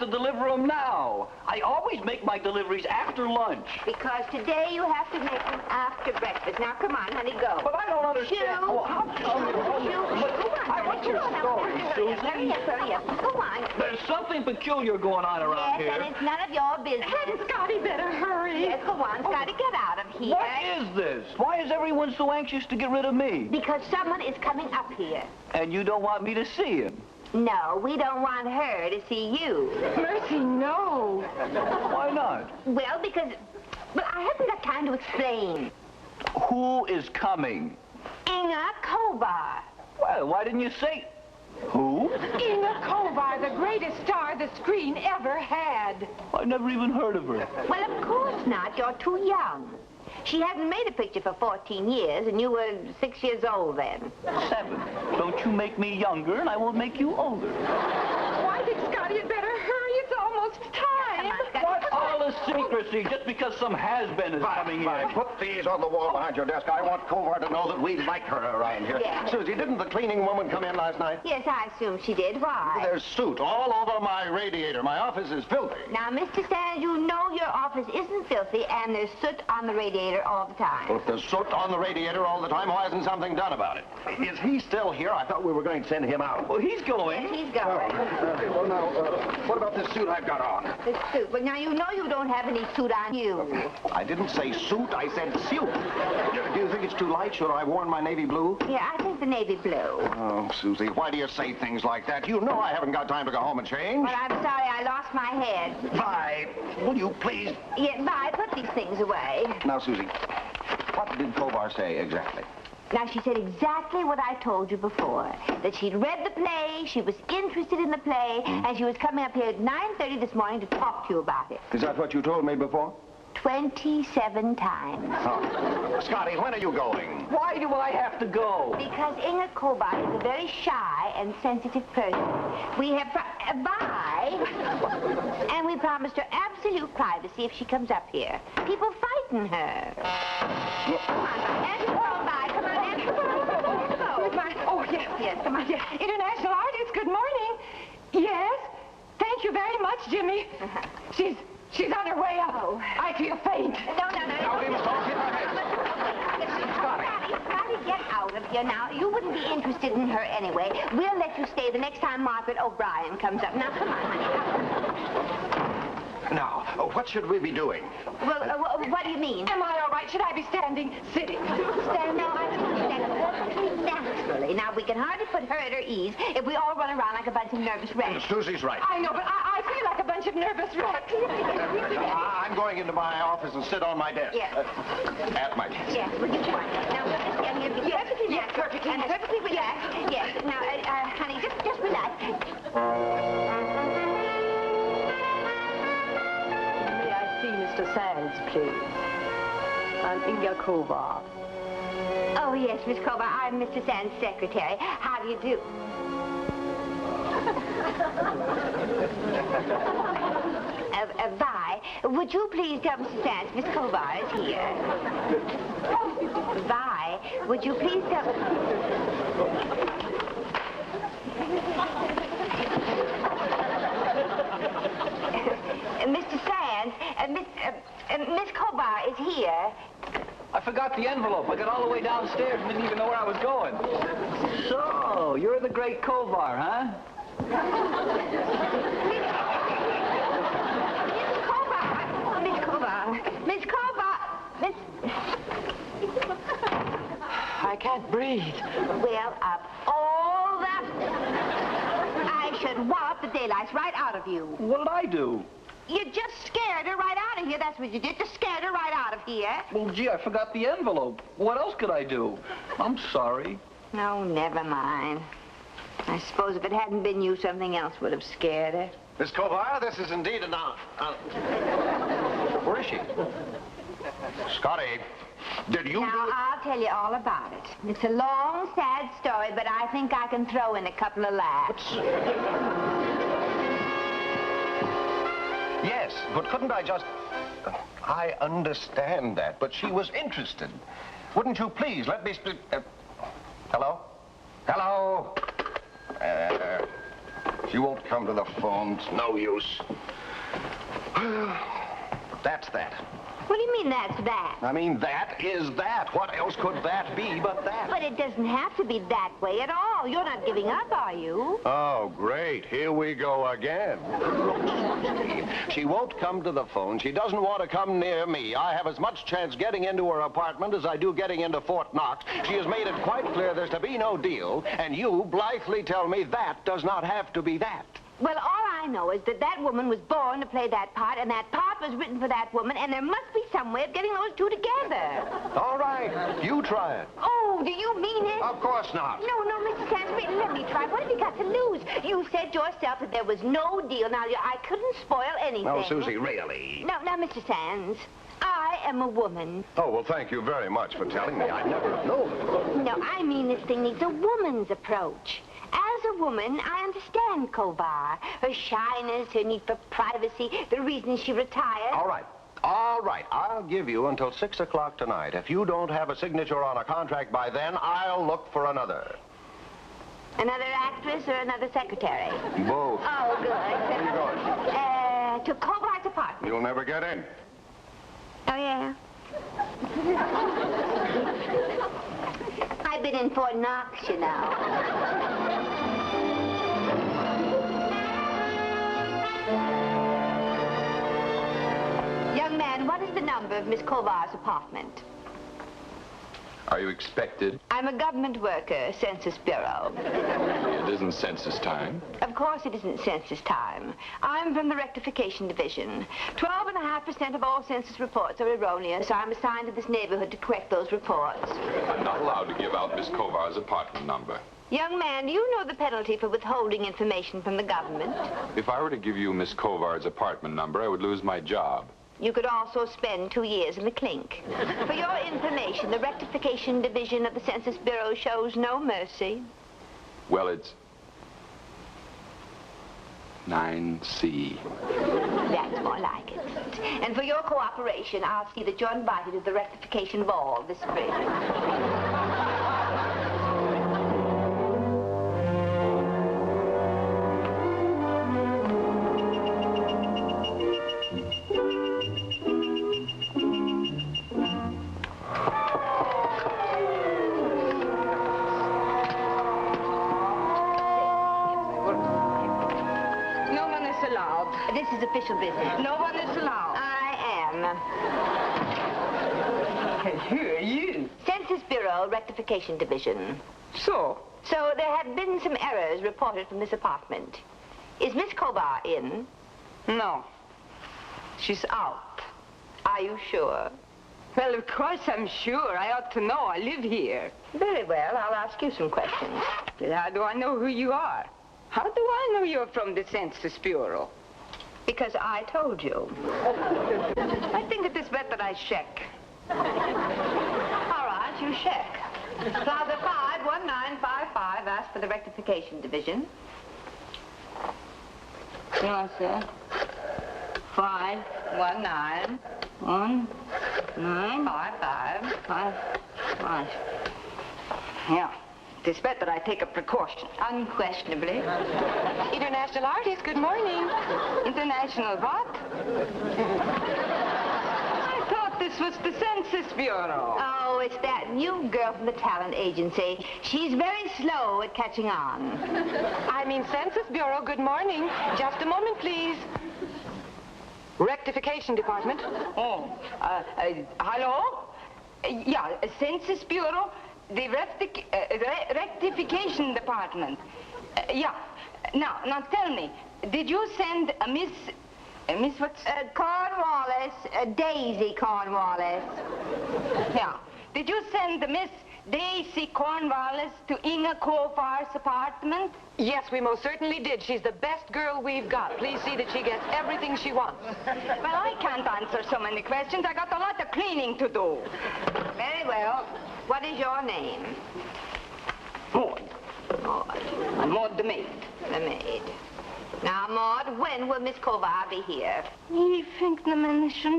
to deliver them now. I always make my deliveries after lunch. Because today you have to make them after breakfast. Now, come on, honey, go. But I don't understand. Shoo. I want your story, Susan. Hurry up. Go on. There's something peculiar going on around here. Yes, and it's none of your business. Hadn't Scotty better hurry? Yes, go on, Scotty, get out of here. What is this? Why is everyone so anxious to get rid of me? Because someone is coming up here. And you don't want me to see him? No, we don't want her to see you. Mercy, no. Why not? Well, because... Well, I haven't got time to explain. Who is coming? Inga Kovar. Well, why didn't you say... Who? Inga Kovar, the greatest star the screen ever had. I never even heard of her. Well, of course not. You're too young. She hadn't made a picture for 14 years, and you were 6 years old then. 7. Don't you make me younger, and I will make you older. Why did Scotty had better hurry? It's almost time. Come on, Scotty. What's all the secrecy just because some has-been is coming here? Put these on the wall behind your desk. I want Kovar to know that we like her around here. Yeah. Susie, didn't the cleaning woman come in last night? Yes, I assume she did. Why? There's soot all over my radiator. My office is filthy. Now, Mr. Sands, you know your office isn't filthy, and there's soot on the radiator all the time. Well, if there's soot on the radiator all the time, why isn't something done about it? Is he still here? I thought we were going to send him out. Well, he's going. Yes, he's going. Well, now, what about this suit I've got on? The suit. Well, now, you know you don't have any suit on you. I didn't say suit, I said suit. Do you think it's too light? Should I have worn my navy blue? Yeah, I think the navy blue. Oh, Susie, why do you say things like that? You know I haven't got time to go home and change. Well, I'm sorry, I lost my head. Vi, will you please? Yeah, bye, put these things away. Now, Susie, what did Kovar say exactly? Now, she said exactly what I told you before, that she'd read the play, she was interested in the play, and she was coming up here at 9:30 this morning to talk to you about it. Is that what you told me before? 27 times. Oh. Scotty, when are you going? Why do I have to go? Because Inga Kovar is a very shy and sensitive person. We have and we promised her absolute privacy if she comes up here. People frighten her. Come on, Ann. Come on, Ann. Oh, yes. Yes, come on. Yes. International artist, good morning. Yes? Thank you very much, Jimmy. She's on her way up. Oh. I feel faint. No. Now, we must all keep our heads. Scotty, get out of here now. You wouldn't be interested in her anyway. We'll let you stay the next time Margaret O'Brien comes up. Now, come on, honey. Now, what should we be doing? Well, what do you mean? Am I all right? Should I be standing? Sitting? Stand now. I think stand perfectly naturally. Now, we can hardly put her at her ease if we all run around like a bunch of nervous wrecks. Susie's right. I know, but I feel like a bunch of nervous wrecks. I'm going into my office and sit on my desk. Yes. At my desk. Yes, well, you want. Now, we'll just stand here. Be perfectly relaxed. Perfectly. And perfectly relaxed. Yes. Now, honey, just relax. May I see Mr. Sands, please? I'm Inga Kovar. Oh, yes, Miss Kovar. I'm Mr. Sands' secretary. How do you do? Vi, would you please tell Mr. Sands Miss Kovar is here? Vi, would you please tell... Mr. Sands, Miss Kovar is here. I forgot the envelope. I got all the way downstairs and didn't even know where I was going. So, you're the great Kovar, huh? Miss Kovar, I can't breathe. Well, of all that... I should wallop the daylights right out of you. What did I do? You just scared her right out of here. That's what you did. Just scared her right out of here. Well, gee, I forgot the envelope. What else could I do? I'm sorry. No, never mind. I suppose if it hadn't been you, something else would have scared her. Miss Kovar, this is indeed an Where is she? Scotty, did you Now, I'll tell you all about it. It's a long, sad story, but I think I can throw in a couple of laughs. Yes, but couldn't I just... I understand that, but she was interested. Wouldn't you please let me speak... Hello? Hello? She won't come to the phone. It's no use. That's that. What do you mean that's that? I mean, that is that. What else could that be but that? But it doesn't have to be that way at all. You're not giving up, are you? Oh, great. Here we go again. She won't come to the phone. She doesn't want to come near me. I have as much chance getting into her apartment as I do getting into Fort Knox. She has made it quite clear there's to be no deal, and you blithely tell me that does not have to be that. Well, all I know is that that woman was born to play that part, and that part was written for that woman, and there must be some way of getting those two together. All right. You try it. Oh, do you mean it? Of course not. No, Mr. Sands, let me try. What have you got to lose? You said yourself that there was no deal. Now, I couldn't spoil anything. No, Susie, really. Now, Mr. Sands, I am a woman. Oh, well, thank you very much for telling me. I'd never have known. No, I mean this thing needs a woman's approach. As a woman, I understand Kovar. Her shyness, her need for privacy, the reason she retired. All right. All right. I'll give you until 6 o'clock tonight. If you don't have a signature on a contract by then, I'll look for another. Another actress or another secretary? Both. Oh, good. Where are you going? To Kovar's apartment. You'll never get in. Oh, yeah? I've been in Fort Knox, you know. Young man, what is the number of Miss Kovar's apartment? Are you expected? I'm a government worker, Census Bureau. It isn't census time. Of course it isn't census time. I'm from the Rectification Division. 12.5% of all census reports are erroneous. I'm assigned to this neighborhood to correct those reports. I'm not allowed to give out Miss Kovar's apartment number. Young man, do you know the penalty for withholding information from the government? If I were to give you Miss Kovar's apartment number, I would lose my job. You could also spend 2 years in the clink. For your information, the Rectification Division of the Census Bureau shows no mercy. Well, it's 9C. That's more like it. And for your cooperation, I'll see that you're invited to the Rectification Ball this spring. This is official business. No one is allowed. I am. Who are you? Census Bureau, Rectification Division. So? So there have been some errors reported from this apartment. Is Miss Kovar in? No. She's out. Are you sure? Well, of course I'm sure. I ought to know. I live here. Very well. I'll ask you some questions. Well, how do I know who you are? How do I know you're from the Census Bureau? Because I told you. I think it is better I check. All right, you check. Plaza 51955, ask for the Rectification Division. No, sir. 519 55. Yeah. It is better I take a precaution. Unquestionably. International artist, good morning. International what? I thought this was the Census Bureau. Oh, it's that new girl from the talent agency. She's very slow at catching on. I mean Census Bureau, good morning. Just a moment, please. Rectification Department. Oh, hello? Yeah, Census Bureau. The Rectification Department. Yeah. Now tell me, did you send a Miss what's... Cornwallis, Daisy Cornwallis. Yeah. Did you send Miss Daisy Cornwallis to Inga Kovar's apartment? Yes, we most certainly did. She's the best girl we've got. Please see that she gets everything she wants. Well, I can't answer so many questions. I got a lot of cleaning to do. Very well. What is your name? Maud. Maud. Maud the maid. The maid. Now, Maud, when will Miss Kovar be here? Ni fick na människa,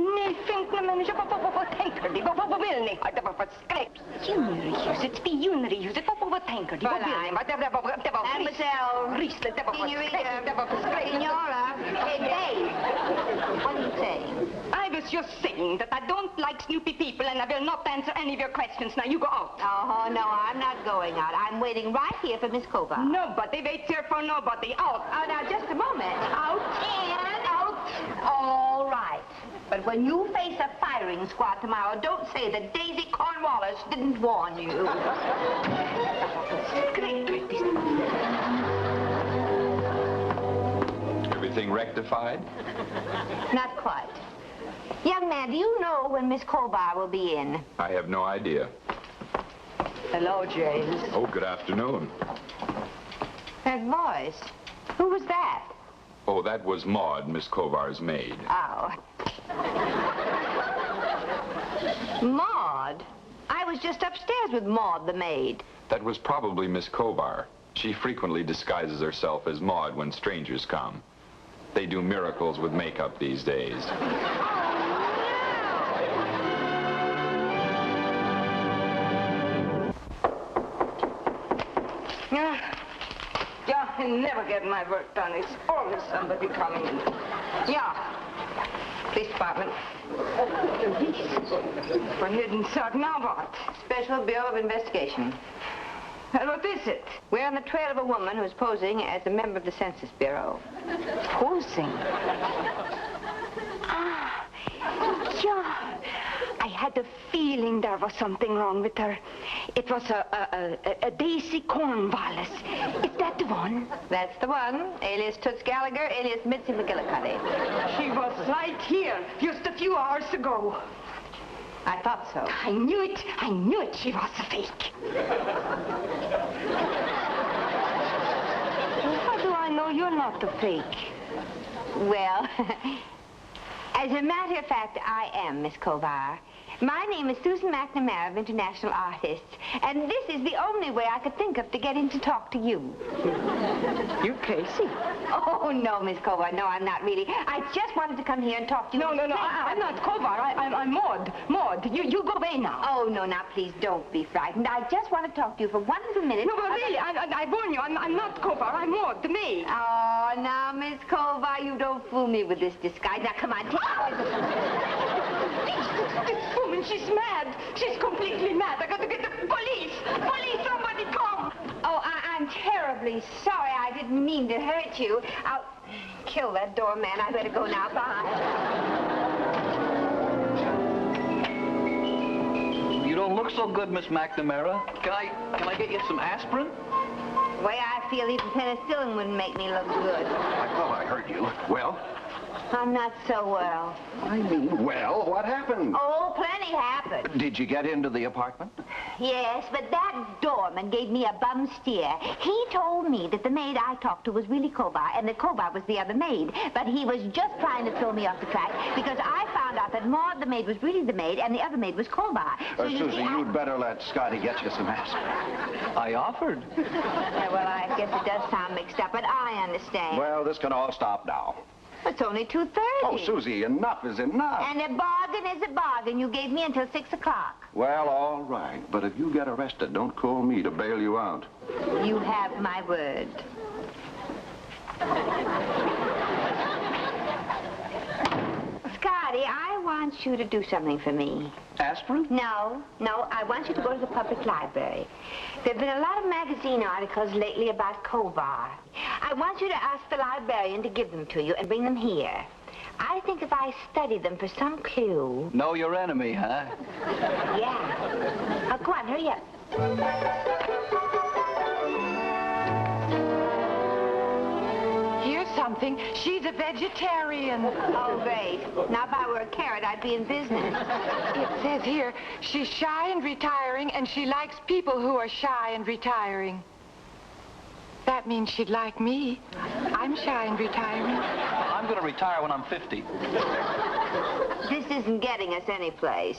vad tänker de? Vad vill ni? Det var för skräp. Spionerihuset, spionerihuset, vad tänker de? Vad vill ni? Det var Mademoiselle, rysligt, det var för skräp, det var för skräp. Signora, hey, Dave, what are you saying? I was just saying that I don't like snoopy people and I will not answer any of your questions. Now, you go out. Oh, no, I'm not going out. I'm waiting right here for Miss Kovar. Nobody waits here for nobody. Out. Oh, now, just a moment. Out and out. All right. But when you face a firing squad tomorrow, don't say that Daisy Cornwallis didn't warn you. Everything rectified? Not quite. Young man, do you know when Miss Kovar will be in? I have no idea. Hello, James. Oh, good afternoon. That voice. Who was that? Oh, that was Maud, Miss Kovar's maid. Oh. Maud? I was just upstairs with Maud, the maid. That was probably Miss Kovar. She frequently disguises herself as Maud when strangers come. They do miracles with makeup these days. Yeah, I never get my work done. It's always somebody coming in. Yeah. Police department. For hidden shot, now what? Special Bureau of Investigation. What is it? We're on the trail of a woman who's posing as a member of the Census Bureau. Posing? Ah, yeah. I had a feeling there was something wrong with her. It was a Daisy Cornwallis. Is that the one? That's the one, alias Toots Gallagher, alias Mitzi McGillicuddy. She was right here just a few hours ago. I thought so. I knew it. I knew it. She was a fake. How do I know you're not a fake? Well, as a matter of fact, I am Miss Kovar. My name is Susan MacNamara of International Artists, and this is the only way I could think of to get in to talk to you. You're crazy. Oh, no, Miss Kovar. No, I'm not really. I just wanted to come here and talk to you. No, I'm not Kovar. I'm Maud. Maud, you go away now. Oh, no, now, please don't be frightened. I just want to talk to you for 1 little minute. No, but really, I warn you, I'm not Kovar. I'm Maud, the maid. Oh, now, Miss Kovar, you don't fool me with this disguise. Now, come on, This woman, she's mad. She's completely mad. I got to get the police. Police, somebody come. Oh, I'm terribly sorry. I didn't mean to hurt you. I'll kill that doorman. I better go now. Bye. You don't look so good, Miss MacNamara. Can I get you some aspirin? The way I feel, even penicillin wouldn't make me look good. I thought I heard you. Well? I'm not so well. I mean, well, what happened? Oh, plenty happened. Did you get into the apartment? Yes, but that doorman gave me a bum steer. He told me that the maid I talked to was really Kovar, and that Kovar was the other maid. But he was just trying to throw me off the track because I found out that Maud, the maid, was really the maid, and the other maid was Kovar. So Susie, you'd better let Scotty get you some aspirin. I offered. Yeah, well, I guess it does sound mixed up, but I understand. Well, this can all stop now. It's only 2:30. Oh, Susie, enough is enough. And a bargain is a bargain. You gave me until 6 o'clock. Well, all right. But if you get arrested, don't call me to bail you out. You have my word. Scotty, I want you to do something for me. Aspirin? No, I want you to go to the public library. There have been a lot of magazine articles lately about Kovar. I want you to ask the librarian to give them to you and bring them here. I think if I study them for some clue... Know your enemy, huh? Yeah. Oh, come on, hurry up. Here's something. She's a vegetarian. Oh, great. Now, if I were a carrot, I'd be in business. It says here, she's shy and retiring, and she likes people who are shy and retiring. That means she'd like me. I'm shy and retiring. I'm going to retire when I'm 50. This isn't getting us any place.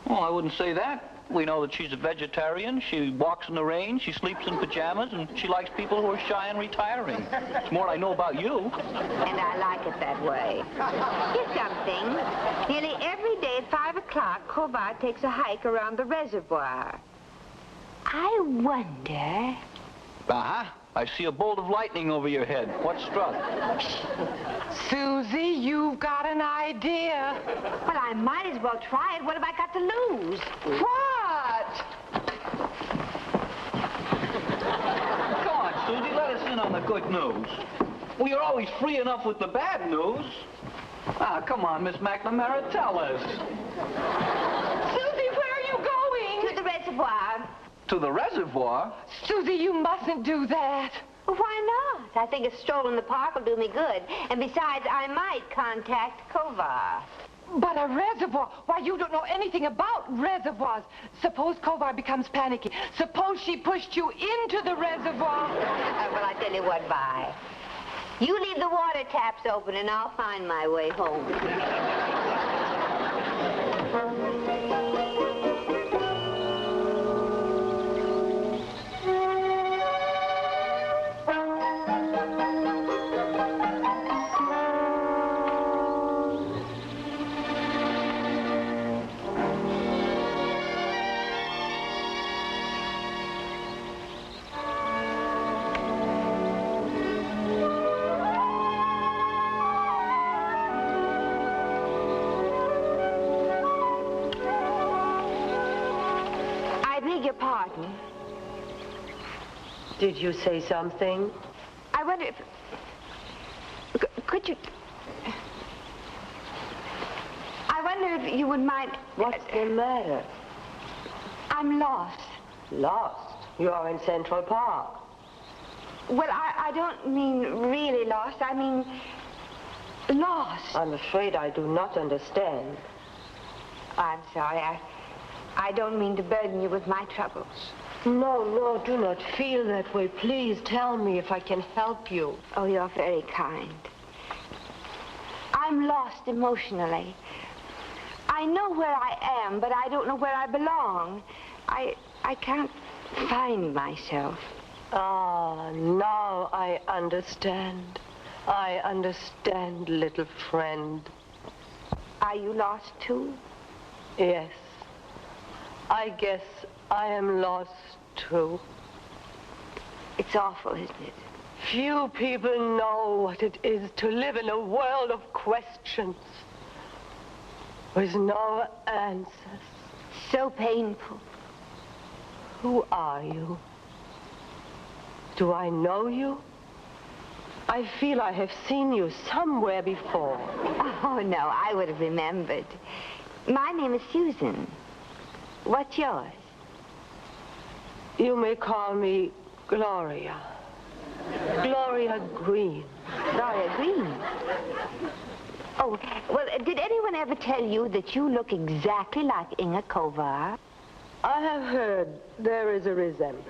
Well, I wouldn't say that. We know that she's a vegetarian. She walks in the rain. She sleeps in pajamas, and she likes people who are shy and retiring. It's more I know about you. And I like it that way. Here's something. Nearly every day at 5 o'clock, Kovar takes a hike around the reservoir. I wonder... Uh-huh. I see a bolt of lightning over your head. What struck? Susie, you've got an idea. Well, I might as well try it. What have I got to lose? What? Come on, Susie, let us in on the good news. Well, you're always free enough with the bad news. Ah, come on, Miss MacNamara, tell us. Susie, where are you going? To the reservoir. To the reservoir? Susie, you mustn't do that. Well, why not? I think a stroll in the park will do me good. And besides, I might contact Kovar. But a reservoir? Why, you don't know anything about reservoirs. Suppose Kovar becomes panicky. Suppose she pushed you into the reservoir. Well, I tell you what, bye. You leave the water taps open and I'll find my way home. Pardon? Did you say something? I wonder if... Could you... I wonder if you would mind... What's the matter? I'm lost. Lost? You're in Central Park. Well, I don't mean really lost. I mean... lost. I'm afraid I do not understand. I'm sorry. I don't mean to burden you with my troubles. No, do not feel that way. Please tell me if I can help you. Oh, you're very kind. I'm lost emotionally. I know where I am, but I don't know where I belong. I can't find myself. Ah, now I understand. I understand, little friend. Are you lost, too? Yes. I guess I am lost, too. It's awful, isn't it? Few people know what it is to live in a world of questions with no answers. So painful. Who are you? Do I know you? I feel I have seen you somewhere before. Oh, no, I would have remembered. My name is Susan. What's yours? You may call me Gloria. Gloria Green. Gloria Green. Oh, well, did anyone ever tell you that you look exactly like Inga Kovar? I have heard there is a resemblance.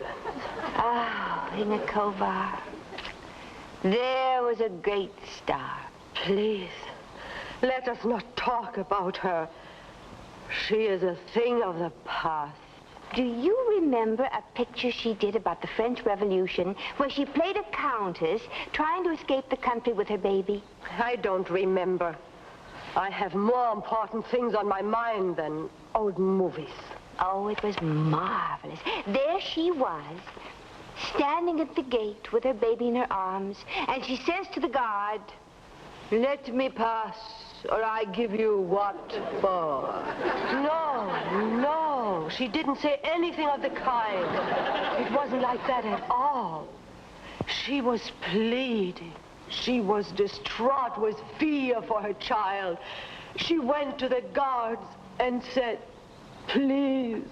Oh, Inga Kovar. There was a great star. Please, let us not talk about her. She is a thing of the past. Do you remember a picture she did about the French Revolution where she played a countess trying to escape the country with her baby? I don't remember. I have more important things on my mind than old movies. Oh, it was marvelous. There she was, standing at the gate with her baby in her arms, and she says to the guard, "Let me pass, or I give you what for." No, she didn't say anything of the kind. It wasn't like that at all. She was pleading. She was distraught with fear for her child. She went to the guards and said, "Please,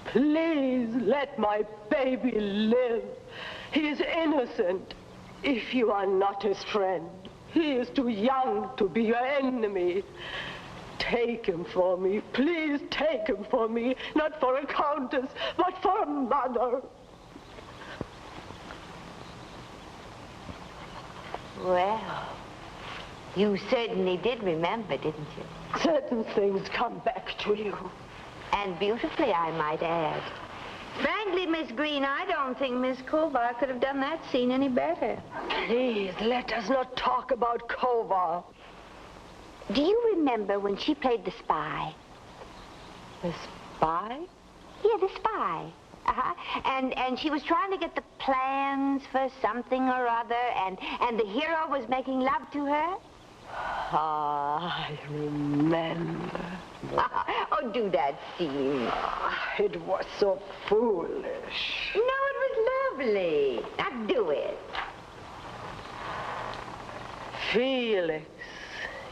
please let my baby live. He is innocent. If you are not his friend, he is too young to be your enemy. Take him for me. Please take him for me. Not for a countess, but for a mother." Well, you certainly did remember, didn't you? Certain things come back to you. And beautifully, I might add. Frankly, Miss Green, I don't think Miss Kovar could have done that scene any better. Please, let us not talk about Kovar. Do you remember when she played the spy? The spy? Yeah, the spy. And she was trying to get the plans for something or other, and the hero was making love to her? Ah, I remember. Oh, do that scene. It was so foolish. No, it was lovely. Now do it. Felix,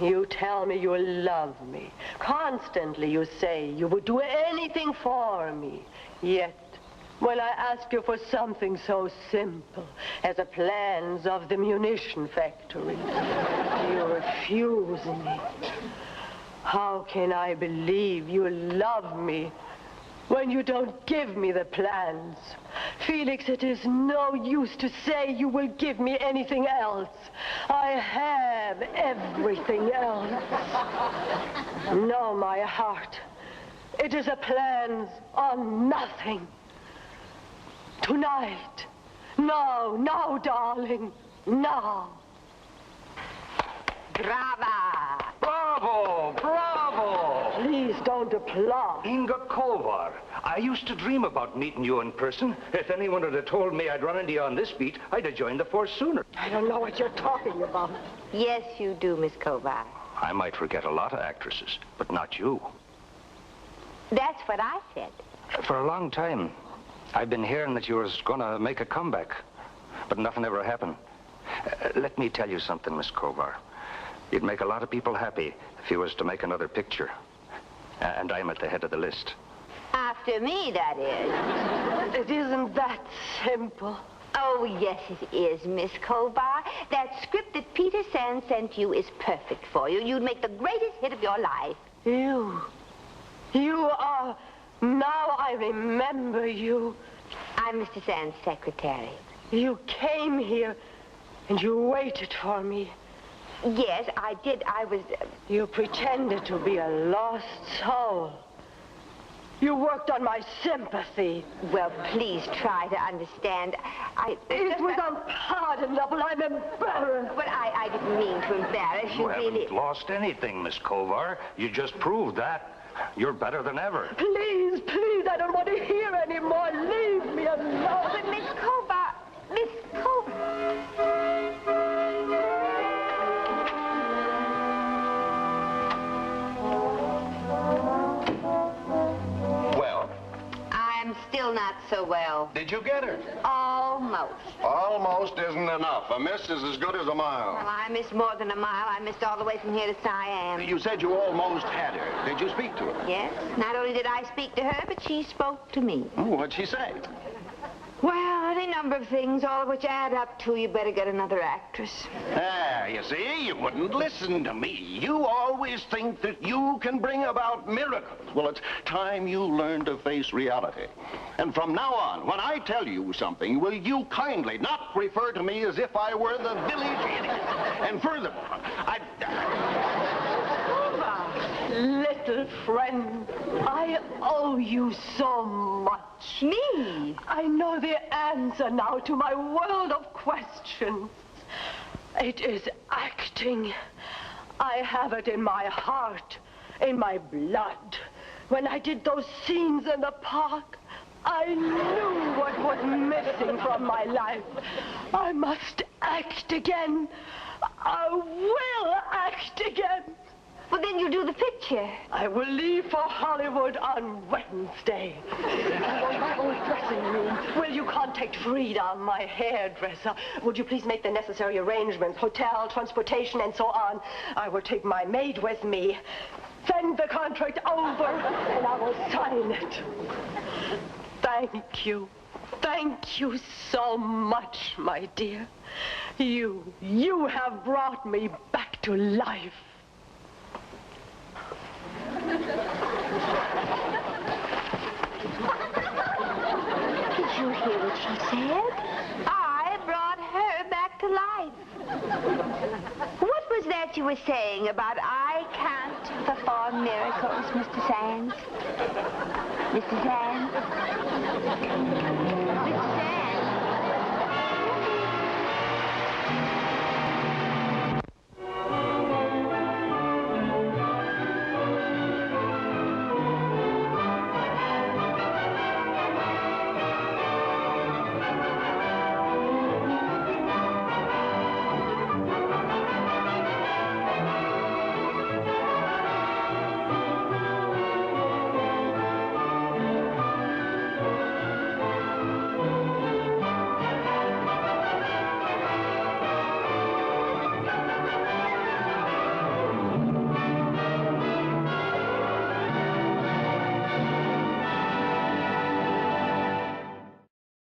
you tell me you love me. Constantly you say you would do anything for me. Yet, when I ask you for something so simple as the plans of the munition factory, you refuse me. How can I believe you love me when you don't give me the plans? Felix, it is no use to say you will give me anything else. I have everything else. No, my heart, it is a plans on nothing. Tonight. Now, darling. Now. Brava! Bravo! Bravo! Please don't applaud. Inga Kovar. I used to dream about meeting you in person. If anyone had told me I'd run into you on this beat, I'd have joined the force sooner. I don't know what you're talking about. Yes, you do, Miss Kovar. I might forget a lot of actresses, but not you. That's what I said. For a long time, I've been hearing that you was going to make a comeback, but nothing ever happened. Let me tell you something, Miss Kovar. You'd make a lot of people happy if you was to make another picture. And I'm at the head of the list. After me, that is. It isn't that simple. Oh, yes, it is, Miss Kovar. That script that Peter Sand sent you is perfect for you. You'd make the greatest hit of your life. You are... Now I remember you. I'm Mr. Sand's secretary. You came here and you waited for me. Yes, I did. I was... You pretended to be a lost soul. You worked on my sympathy. Well, please try to understand. It was unpardonable. I'm embarrassed. But I didn't mean to embarrass you, You really. haven't lost anything, Miss Kovar. You just proved that. You're better than ever. Please, I don't want to hear anymore. Leave me alone. But Miss Kovar, Miss Kovar... Well, I'm still not so well. did you get her? Almost. Almost isn't enough. A miss is as good as a mile. Well, I missed more than a mile. I missed all the way from here to Siam. You said you almost had her. Did you speak to her? Yes. Not only did I speak to her, but she spoke to me. Oh, what'd she say? Well, any number of things, all of which add up to you better get another actress. Ah, you see, you wouldn't listen to me. You always think that you can bring about miracles. Well, it's time you learn to face reality. And from now on, when I tell you something, will you kindly not refer to me as if I were the village idiot? And furthermore, Little friend, I owe you so much. Me? I know the answer now to my world of questions. It is acting. I have it in my heart, in my blood. When I did those scenes in the park, I knew what was missing from my life. I must act again. I will act again. Well, then you do the picture. I will leave for Hollywood on Wednesday. I want my own dressing room. Will you contact Frida, my hairdresser? Would you please make the necessary arrangements, hotel, transportation, and so on? I will take my maid with me. Send the contract over, and I will sign it. Thank you. Thank you so much, my dear. You have brought me back to life. Did you hear what she said? I brought her back to life. What was that you were saying about I can't perform miracles, Mr. Sands. Mr. Sands?